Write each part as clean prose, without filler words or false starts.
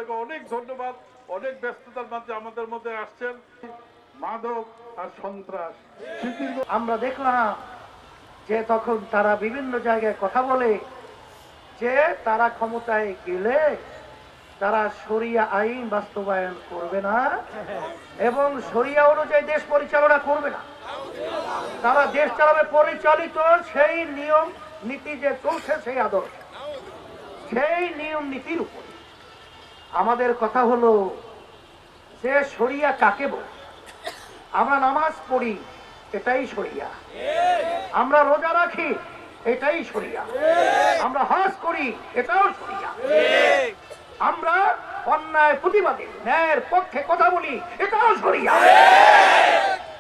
থেকে অনেক ধন্যবাদ। অনেক ব্যস্ততার মাঝে আমাদের মধ্যে আসছেন। মাদক আর সন্ত্রাস আমরা দেখলাম যে তখন তারা বিভিন্ন জায়গায় কথা বলে যে তারা ক্ষমতায় গেলে তারা শরিয়া আইন বাস্তবায়ন করবে না এবং শরিয়া অনুযায়ী দেশ পরিচালনা করবে না। তারা দেশ চালাবে পরিচালিত সেই নিয়ম নীতি যে চলছে সেই আদর্শ, সেই নিয়ম নীতির উপর। আমাদের কথা হলো যে শরিয়া কাকে বলে? আমরা নামাজ পড়ি, এটাই শরিয়া। আমরা রোজা রাখি, এটাই শরিয়া। আমরা হজ করি, এটাও শরিয়া। আমরা অন্যায় প্রতিবাদে ন্যায়ের পক্ষে কথা বলি, এটাও শরিয়া।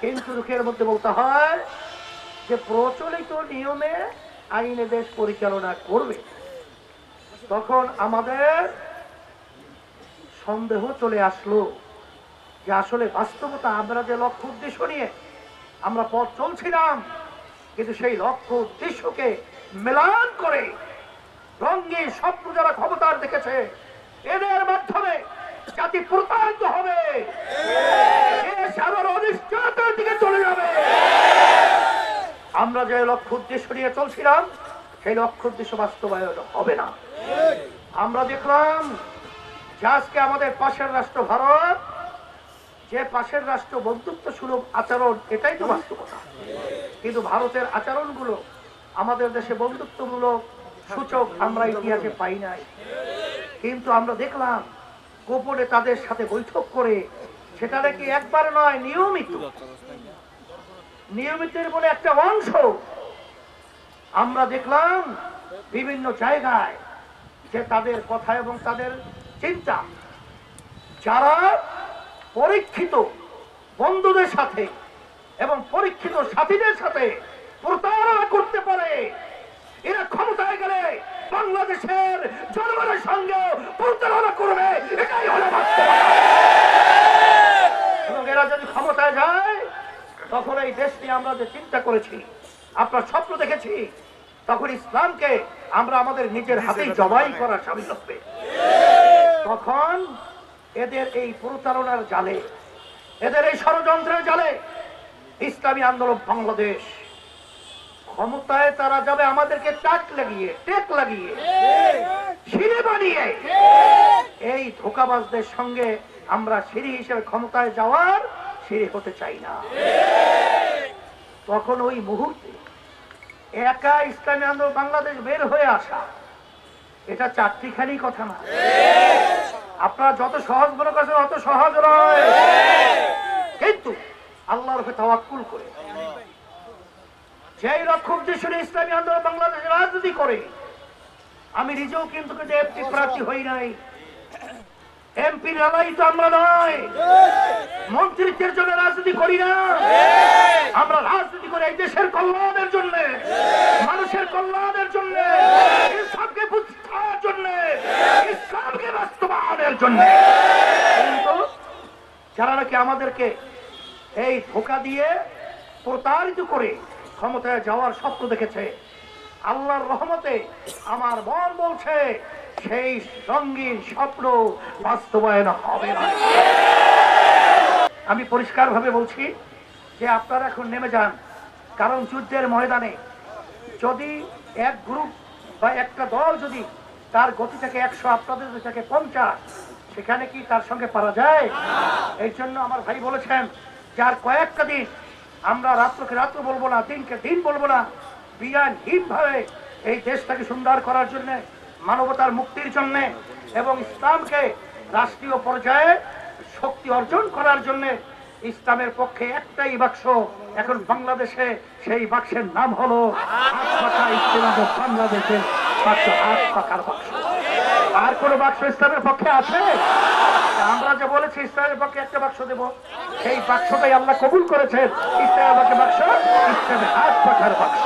কিন্তু দুঃখের মধ্যে বলতে হয় যে প্রচলিত নিয়মে আইনে দেশ পরিচালনা করবে। তখন আমাদের সন্দেহ চলে আসলো যে আসলে বাস্তবতা আমরা যে লক্ষ্য উদ্দেশ্য নিয়ে আমরা পথ চলছিলাম, কিন্তু সেই লক্ষ্য উদ্দেশ্যকে মেলান করে রঙিন স্বপ্ন যারা ক্ষমতার দেখেছে, এদের মাধ্যমে জাতি প্রতারিত হবে, দেশ আবার অনিশ্চয়তার দিকে চলে যাবে। আমরা যে লক্ষ্য উদ্দেশ্য নিয়ে চলছিলাম সেই লক্ষ্য উদ্দেশ্য বাস্তবায়ন হবে না। আমরা দেখলাম যে আজকে আমাদের পাশের রাষ্ট্র ভারত, যে পাশের রাষ্ট্র বন্ধুত্ব সুলভ আচরণ, এটাই তো বাস্তবতা। কিন্তু ভারতের আচরণগুলো আমাদের দেশে বন্ধুত্বমূলক সূচক আমরা ইতিহাসে পাই নাই। কিন্তু আমরা দেখলাম গোপনে তাদের সাথে বৈঠক করে, সেটা নাকি একবার নয়, নিয়মিতের বলে একটা অংশ। আমরা দেখলাম বিভিন্ন জায়গায় যে তাদের কথা এবং তাদের চিন্তা যারা পরীক্ষিত বন্ধুদের সাথে এবং পরীক্ষিত সাথীদের সাথে প্রতারণা করতে পারে, এরা ক্ষমতায় গেলে বাংলাদেশের জনগণের সঙ্গে প্রতারণা করবে, এটাই হলো বাস্তবতা। এবং এরা যদি ক্ষমতায় যায় তখন এই দেশ নিয়ে আমরা যে চিন্তা করেছি, আপনার স্বপ্ন দেখেছি, তখন ইসলামকে আমরা আমাদের নিজের হাতেই জবাই করার সামিল হবে। তখন এদের এই প্রতারণার জালে, এদের এই ষড়যন্ত্রের জালে ইসলামী আন্দোলন বাংলাদেশ ক্ষমতায় তারা যাবে আমাদেরকে টেক লাগিয়ে সিঁড়ি বানিয়ে, এই ধোঁকাবাজদের সঙ্গে আমরা সিঁড়ি হিসেবে ক্ষমতায় যাওয়ার সিঁড়ি হতে চাই না। তখন ওই মুহূর্তে একা ইসলামী আন্দোলন বাংলাদেশ বের হয়ে আসা, এটা চারটিখানি কথা না। আপনারা যত সহজ মনে করছেন অত সহজ নয়। কিন্তু আল্লাহর উপরে তাওয়াক্কুল করে যেই লক্ষ্য উদ্দেশ্য নিয়ে ইসলামী আন্দোলন বাংলাদেশ রাজনীতি করে, আমি নিজেও কিন্তু এমপি প্রার্থী হই নাই, এমপি লড়াই তো আমরা নয়, মন্ত্রিত্বের জন্য রাজনীতি করি না। আমরা রাজনীতি করে এই দেশের কল্যাণের জন্য, মানুষের কল্যাণের জন্য, ইসলামকে বুঝার জন্য, ইসলামকে বাস্তবায়নের জন্য। কিন্তু যারা নাকি আমাদেরকে এই ধোঁকা দিয়ে প্রতারিত করে ক্ষমতায় যাওয়ার স্বপ্ন দেখেছে, আল্লাহর রহমতে আমার মন বলছে সেই রঙিন স্বপ্ন বাস্তবায়ন হবে না। আমি পরিষ্কার ভাবে বলছি যে আপনারা এখন নেমে যান, কারণ যুদ্ধের ময়দানে যদি এক গ্রুপ বা একটা দল যদি তার গতি থেকে 100, আপনাদের থেকে 50, সেখানে কি তার সঙ্গে পারা যায়? এই জন্য আমার ভাই বলেছেন যার কয়েকটা দিন আমরা রাত্রকে রাত্র বলবো না, দিনকে দিন বলবো না, বিজ্ঞানহীন ভাবে এই দেশটাকে সুন্দর করার জন্য, মানবতার মুক্তির জন্য এবং ইসলামকে রাষ্ট্রীয় পর্যায়ে শক্তি অর্জন করার জন্য ইসলামের পক্ষে একটাই বাক্স এখন বাংলাদেশে, সেই বাক্সের নাম হলো বাংলাদেশের বাক্স, হাত পাকার বাক্স। আর কোন বাক্স ইসলামের পক্ষে আছে? আমরা যে বলেছি ইসলামের পক্ষে একটা বাক্স দেব, সেই বাক্সটাই আল্লাহ কবুল করেছেন। ইসলামের পক্ষে বাক্স, ইসলামের হাত পাকার বাক্স।